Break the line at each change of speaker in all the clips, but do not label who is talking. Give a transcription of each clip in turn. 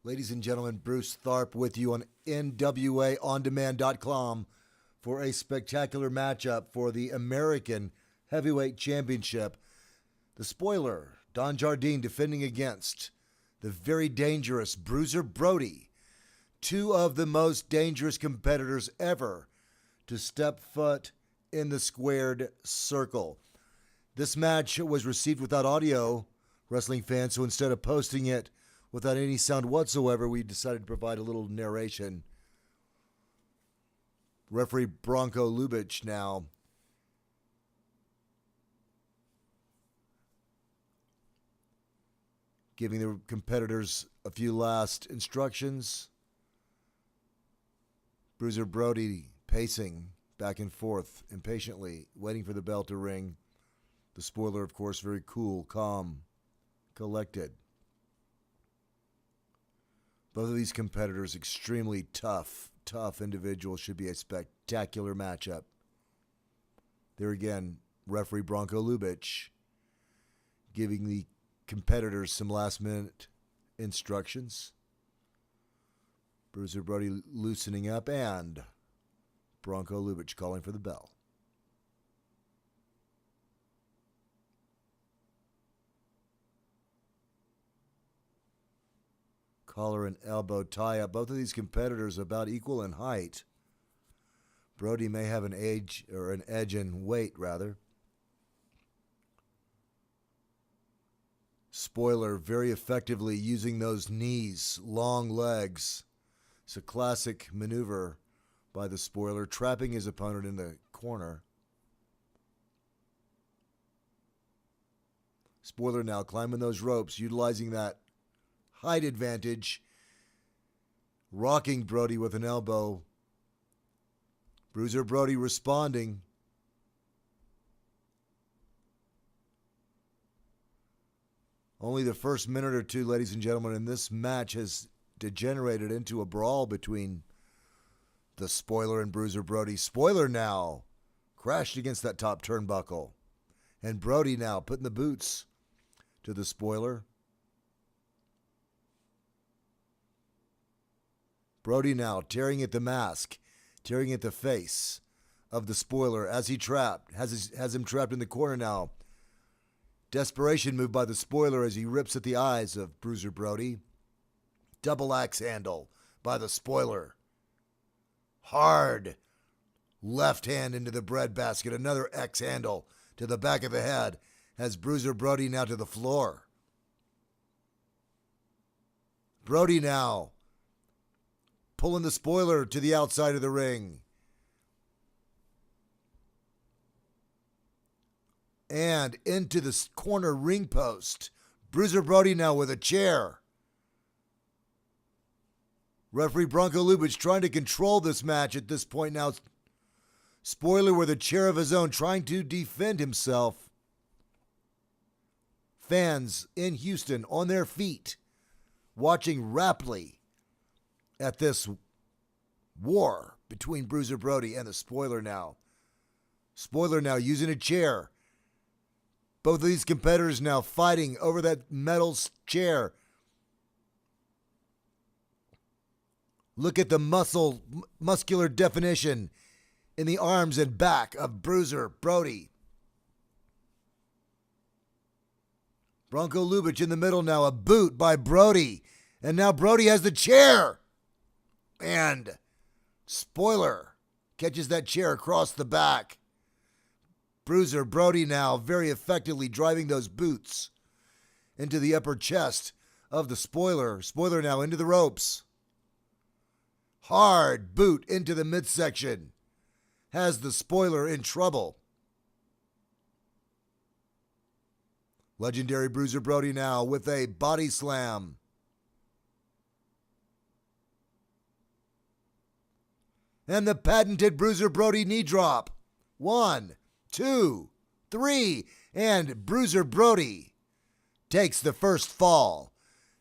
Ladies and gentlemen, Bruce Tharp with you on NWAOnDemand.com for a spectacular matchup for the American Heavyweight Championship. The spoiler, Don Jardine, defending against the very dangerous Bruiser Brody, two of the most dangerous competitors ever to step foot in the squared circle. This match was received without audio, wrestling fans, so instead of posting it without any sound whatsoever, we decided to provide a little narration. Referee Bronco Lubich now giving the competitors a few last instructions. Bruiser Brody pacing back and forth impatiently, waiting for the bell to ring. The spoiler, of course, very cool, calm, collected. Both of these competitors extremely tough individuals. Should be a spectacular matchup. There again, referee Bronco Lubich giving the competitors some last-minute instructions. Bruiser Brody loosening up, and Bronco Lubich calling for the bell. Collar and elbow tie-up. Both of these competitors about equal in height. Brody may have an edge in weight, rather. Spoiler very effectively using those knees, long legs. It's a classic maneuver by the spoiler, trapping his opponent in the corner. Spoiler now climbing those ropes, utilizing that height advantage, rocking Brody with an elbow. Bruiser Brody responding. Only the first minute or two, ladies and gentlemen, and this match has degenerated into a brawl between the spoiler and Bruiser Brody. Spoiler now crashed against that top turnbuckle, and Brody now putting the boots to the spoiler. Brody now tearing at the mask, tearing at the face of the spoiler as he has him trapped in the corner now. Desperation move by the spoiler as he rips at the eyes of Bruiser Brody. Double axe handle by the spoiler. Hard left hand into the breadbasket. Another X handle to the back of the head has Bruiser Brody now to the floor. Brody now pulling the spoiler to the outside of the ring. And into the corner ring post. Bruiser Brody now with a chair. Referee Bronco Lubich trying to control this match at this point now. Spoiler with a chair of his own, trying to defend himself. Fans in Houston on their feet, watching raptly at this war between Bruiser Brody and the spoiler now. Spoiler now using a chair. Both of these competitors now fighting over that metal chair. Look at the muscular definition in the arms and back of Bruiser Brody. Bronco Lubich in the middle now, a boot by Brody. And now Brody has the chair. And spoiler catches that chair across the back. Bruiser Brody now very effectively driving those boots into the upper chest of the spoiler. Spoiler now into the ropes. Hard boot into the midsection. Has the spoiler in trouble. Legendary Bruiser Brody now with a body slam. And the patented Bruiser Brody knee drop. 1, 2, 3, and Bruiser Brody takes the first fall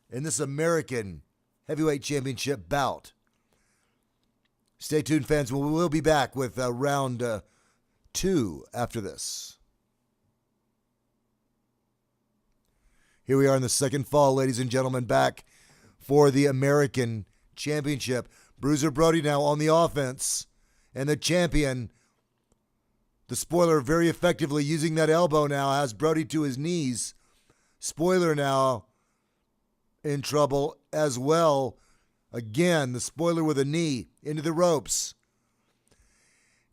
in this American Heavyweight Championship bout. Stay tuned, fans. We will be back with round 2 after this. Here we are in the second fall, ladies and gentlemen, back for the American Championship. Bruiser Brody now on the offense, and the champion, the Spoiler, very effectively using that elbow now, has Brody to his knees. Spoiler now in trouble as well. Again, the Spoiler with a knee into the ropes.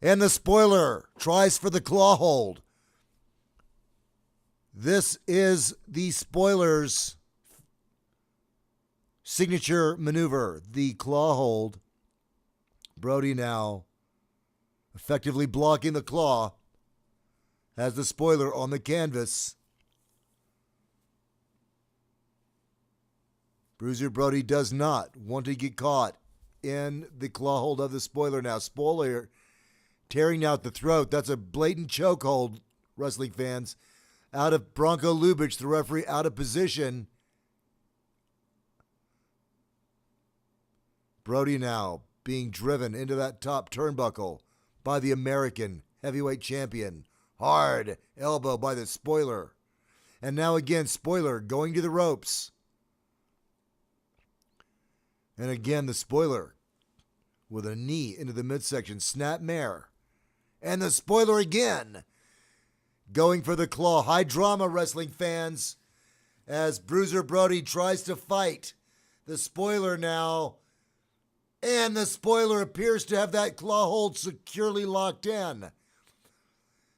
And the Spoiler tries for the claw hold. This is the Spoiler's signature maneuver, the claw hold. Brody now effectively blocking the claw, has the Spoiler on the canvas. Bruiser Brody does not want to get caught in the claw hold of the Spoiler now. Spoiler tearing out the throat. That's a blatant chokehold, wrestling fans. Out of Bronco Lubitsch, the referee, out of position. Brody now being driven into that top turnbuckle by the American heavyweight champion. Hard elbow by the Spoiler. And now again, Spoiler going to the ropes. And again, the Spoiler with a knee into the midsection. Snap mare. And the Spoiler again going for the claw. High drama, wrestling fans, as Bruiser Brody tries to fight the Spoiler now. And the Spoiler appears to have that claw hold securely locked in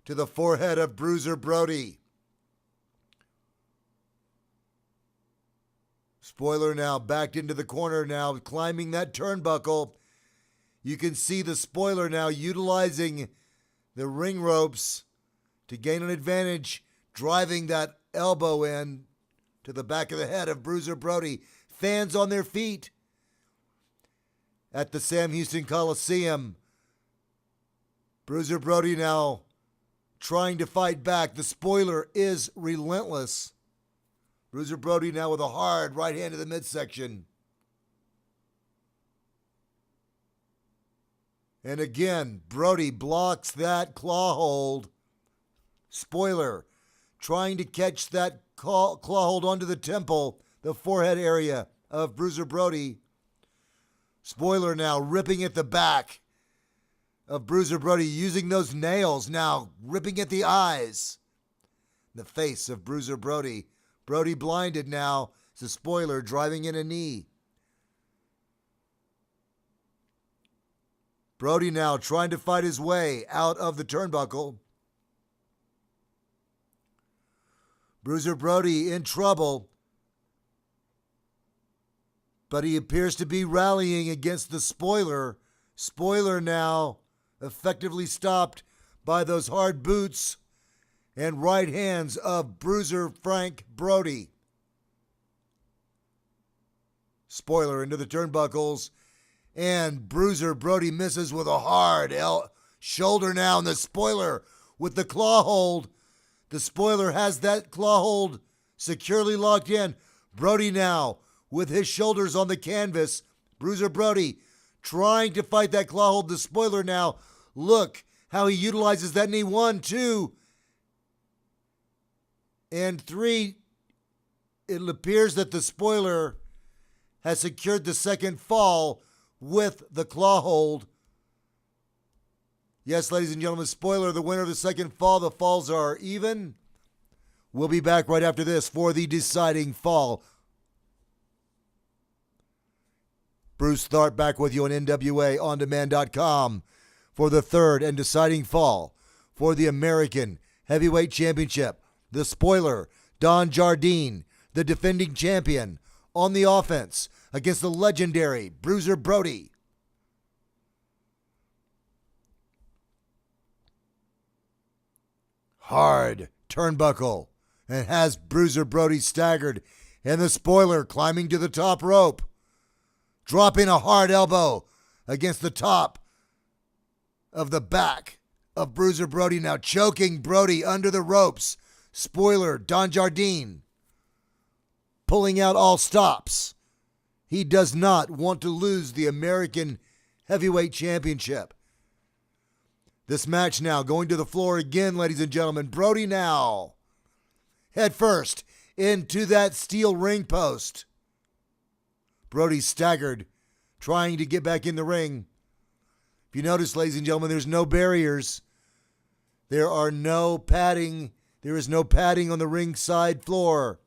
to the forehead of Bruiser Brody. Spoiler now backed into the corner now, climbing that turnbuckle. You can see the Spoiler now utilizing the ring ropes to gain an advantage, driving that elbow in to the back of the head of Bruiser Brody. Fans on their feet at the Sam Houston Coliseum. Bruiser Brody now trying to fight back. The Spoiler is relentless. Bruiser Brody now with a hard right hand to the midsection. And again, Brody blocks that claw hold. Spoiler trying to catch that claw hold onto the temple, the forehead area of Bruiser Brody. Spoiler now ripping at the back of Bruiser Brody, using those nails now, ripping at the eyes. The face of Bruiser Brody. Brody blinded now. It's a Spoiler driving in a knee. Brody now trying to fight his way out of the turnbuckle. Bruiser Brody in trouble, but he appears to be rallying against the Spoiler. Spoiler now effectively stopped by those hard boots and right hands of Bruiser Frank Brody. Spoiler into the turnbuckles, and Bruiser Brody misses with a hard shoulder now, and the Spoiler with the claw hold. The Spoiler has that claw hold securely locked in. Brody now with his shoulders on the canvas. Bruiser Brody trying to fight that claw hold. The Spoiler now, look how he utilizes that knee. 1, 2, and 3. It appears that the Spoiler has secured the second fall with the claw hold. Yes, ladies and gentlemen, Spoiler, the winner of the second fall. The falls are even. We'll be back right after this for the deciding fall. Bruce Tharp back with you on NWAOnDemand.com for the third and deciding fall for the American Heavyweight Championship. The Spoiler, Don Jardine, the defending champion, on the offense against the legendary Bruiser Brody. Hard turnbuckle, and has Bruiser Brody staggered, and the Spoiler climbing to the top rope, dropping a hard elbow against the top of the back of Bruiser Brody, now choking Brody under the ropes. Spoiler, Don Jardine, pulling out all stops. He does not want to lose the American Heavyweight Championship. This match now going to the floor again, ladies and gentlemen. Brody now head first into that steel ring post. Brody staggered, trying to get back in the ring. If you notice, ladies and gentlemen, there's no barriers. There are no padding. There is no padding on the ringside floor.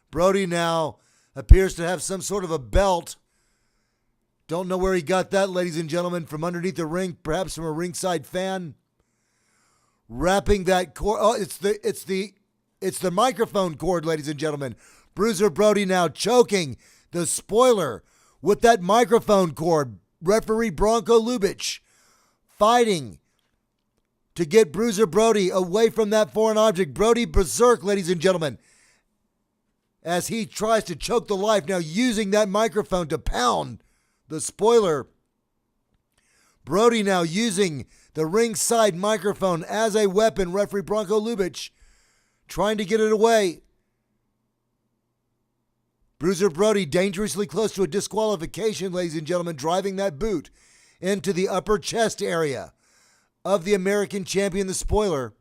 Brody now appears to have some sort of a belt. Don't know where he got that, ladies and gentlemen, from underneath the ring, perhaps from a ringside fan. Wrapping that cord. Oh, it's the microphone cord, ladies and gentlemen. Bruiser Brody now choking the spoiler with that microphone cord. Referee Bronko Lubich fighting to get Bruiser Brody away from that foreign object. Brody berserk, ladies and gentlemen, as he tries to choke the life, now using that microphone to pound the spoiler. Brody now using the ringside microphone as a weapon. Referee Bronko Lubich trying to get it away. Bruiser Brody dangerously close to a disqualification, ladies and gentlemen, driving that boot into the upper chest area of the American champion, the spoiler.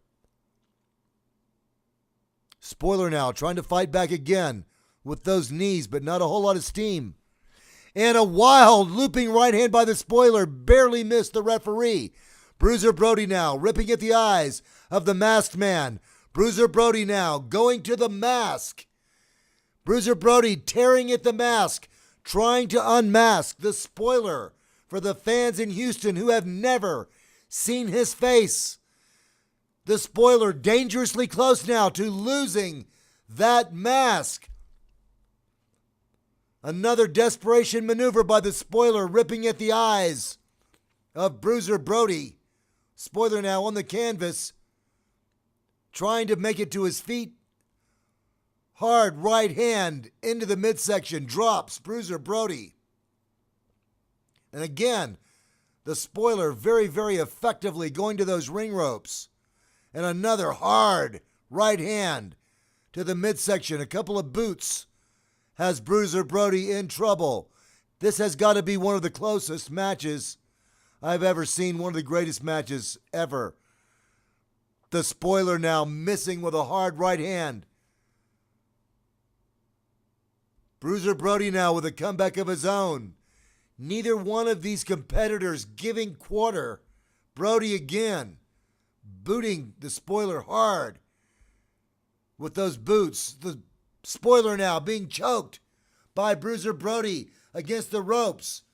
Spoiler now trying to fight back again with those knees, but not a whole lot of steam. And a wild looping right hand by the spoiler barely missed the referee. Bruiser Brody now ripping at the eyes of the masked man. Bruiser Brody now going to the mask. Bruiser Brody tearing at the mask, trying to unmask the spoiler for the fans in Houston who have never seen his face. The spoiler dangerously close now to losing that mask. Another desperation maneuver by the spoiler, ripping at the eyes of Bruiser Brody. Spoiler now on the canvas, trying to make it to his feet. Hard right hand into the midsection, drops Bruiser Brody. And again, the spoiler very, very effectively going to those ring ropes. And another hard right hand to the midsection. A couple of boots has Bruiser Brody in trouble. This has got to be one of the closest matches I've ever seen, one of the greatest matches ever. The spoiler now missing with a hard right hand. Bruiser Brody now with a comeback of his own. Neither one of these competitors giving quarter. Brody again booting the spoiler hard with those boots. The spoiler now being choked by Bruiser Brody against the ropes.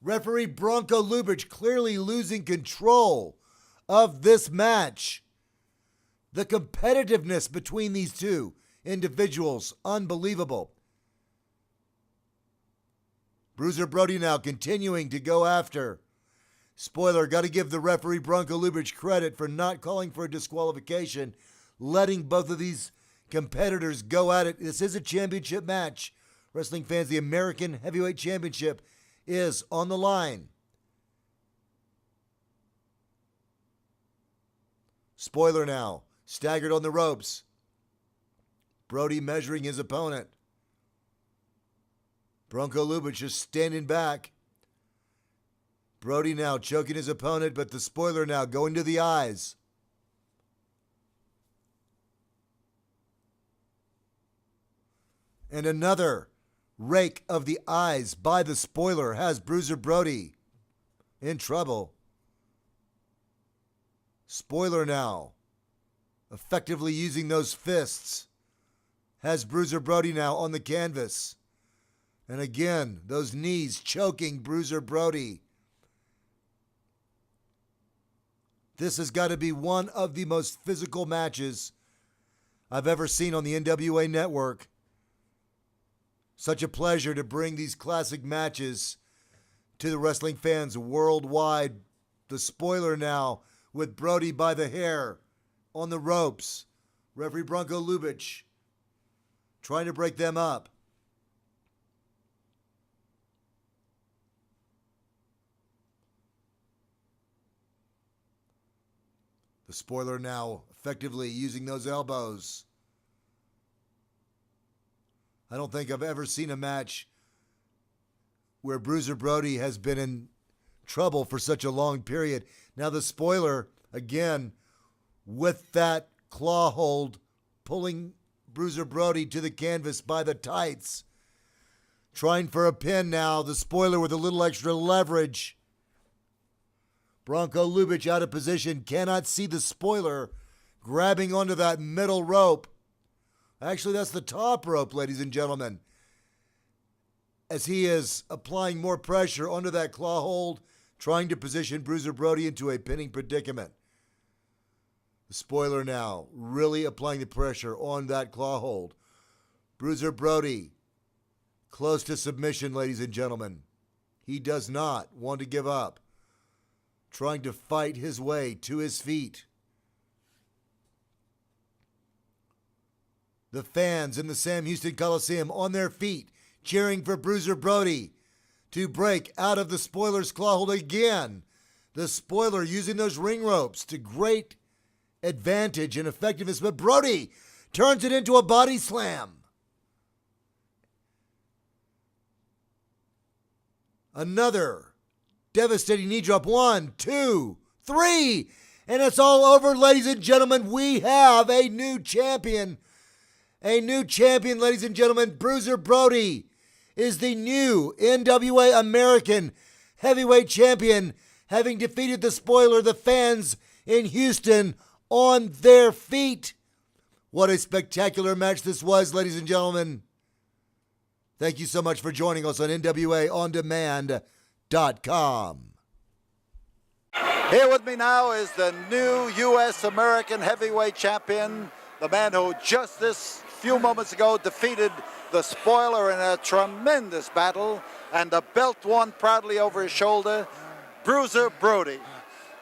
Referee Bronko Lubich clearly losing control of this match. The competitiveness between these two individuals, unbelievable. Bruiser Brody now continuing to go after. Spoiler, got to give the referee Bronko Lubich credit for not calling for a disqualification, letting both of these competitors go at it. This is a championship match. Wrestling fans, the American Heavyweight Championship is on the line. Spoiler now, staggered on the ropes. Brody measuring his opponent. Bronko Lubich just standing back. Brody now choking his opponent, but the spoiler now going to the eyes. And another rake of the eyes by the spoiler has Bruiser Brody in trouble. Spoiler now effectively using those fists has Bruiser Brody now on the canvas. And again, those knees choking Bruiser Brody. This has got to be one of the most physical matches I've ever seen on the NWA Network. Such a pleasure to bring these classic matches to the wrestling fans worldwide. The spoiler now with Brody by the hair on the ropes. Referee Bronko Lubich trying to break them up. The spoiler now effectively using those elbows. I don't think I've ever seen a match where Bruiser Brody has been in trouble for such a long period. Now the spoiler, again, with that claw hold, pulling Bruiser Brody to the canvas by the tights. Trying for a pin now. The spoiler with a little extra leverage. Branko Lubic out of position. Cannot see the spoiler grabbing onto that middle rope. Actually, that's the top rope, ladies and gentlemen. As he is applying more pressure onto that claw hold, trying to position Bruiser Brody into a pinning predicament. The spoiler now really applying the pressure on that claw hold. Bruiser Brody close to submission, ladies and gentlemen. He does not want to give up. Trying to fight his way to his feet. The fans in the Sam Houston Coliseum on their feet, cheering for Bruiser Brody to break out of the spoiler's claw hold again. The spoiler using those ring ropes to great advantage and effectiveness, but Brody turns it into a body slam. Another devastating knee drop. 1, 2, 3. And it's all over, ladies and gentlemen. We have a new champion. A new champion, ladies and gentlemen. Bruiser Brody is the new NWA American Heavyweight Champion, having defeated the spoiler, the fans in Houston, on their feet. What a spectacular match this was, ladies and gentlemen. Thank you so much for joining us on NWAOnDemand.com.
Here with me now is the new U.S. American Heavyweight Champion, the man who just this few moments ago defeated the spoiler in a tremendous battle, and the belt won proudly over his shoulder, Bruiser Brody.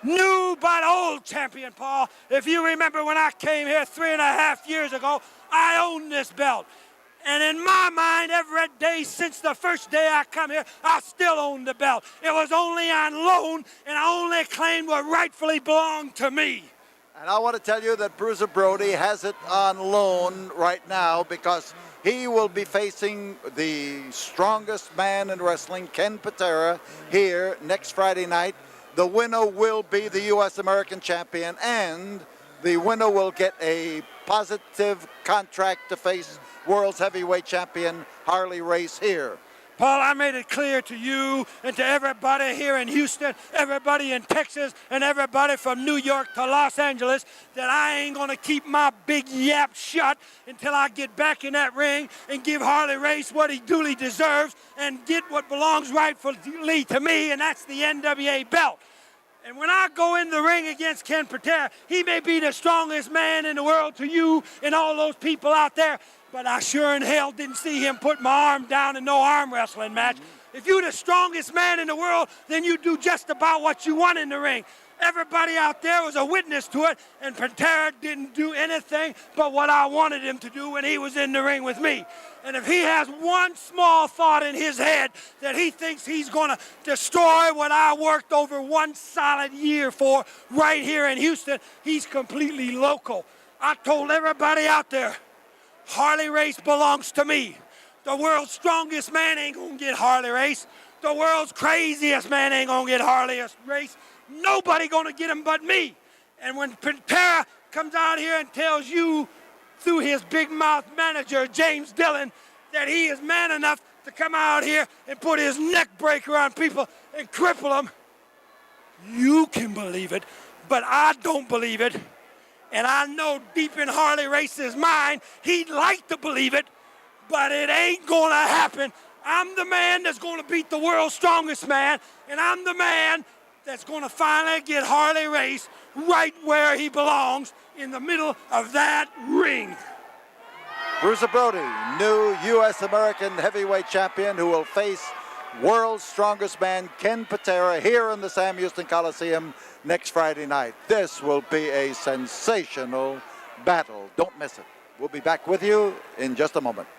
New but old champion, Paul. If you remember when I came here 3.5 years ago, I owned this belt. And in my mind, every day since the first day I come here, I still own the belt. It was only on loan, and I only claimed what rightfully belonged to me.
And I want to tell you that Bruiser Brody has it on loan right now because he will be facing the strongest man in wrestling, Ken Patera, here next Friday night. The winner will be the U.S. American Champion, and the winner will get a positive contract to face World's Heavyweight Champion Harley Race here.
Paul, I made it clear to you and to everybody here in Houston, everybody in Texas, and everybody from New York to Los Angeles that I ain't gonna keep my big yap shut until I get back in that ring and give Harley Race what he duly deserves and get what belongs rightfully to me, and that's the NWA belt. And when I go in the ring against Ken Patera, he may be the strongest man in the world to you and all those people out there, but I sure in hell didn't see him put my arm down in no arm wrestling match. If you're the strongest man in the world, then you do just about what you want in the ring. Everybody out there was a witness to it, and Patera didn't do anything but what I wanted him to do when he was in the ring with me. And if he has one small thought in his head that he thinks he's going to destroy what I worked over 1 solid year for right here in Houston, he's completely loco. I told everybody out there, Harley Race belongs to me. The world's strongest man ain't gonna get Harley Race. The world's craziest man ain't gonna get Harley Race. Nobody gonna get him but me. And when Patera comes out here and tells you through his big mouth manager, James Dillon, that he is man enough to come out here and put his neck breaker on people and cripple them, you can believe it, but I don't believe it. And I know deep in Harley Race's mind, he'd like to believe it, but it ain't gonna happen. I'm the man that's gonna beat the world's strongest man, and I'm the man that's gonna finally get Harley Race right where he belongs, in the middle of that ring.
Bruiser Brody, new U.S. American Heavyweight Champion, who will face world's strongest man, Ken Patera, here in the Sam Houston Coliseum next Friday night. This will be a sensational battle. Don't miss it. We'll be back with you in just a moment.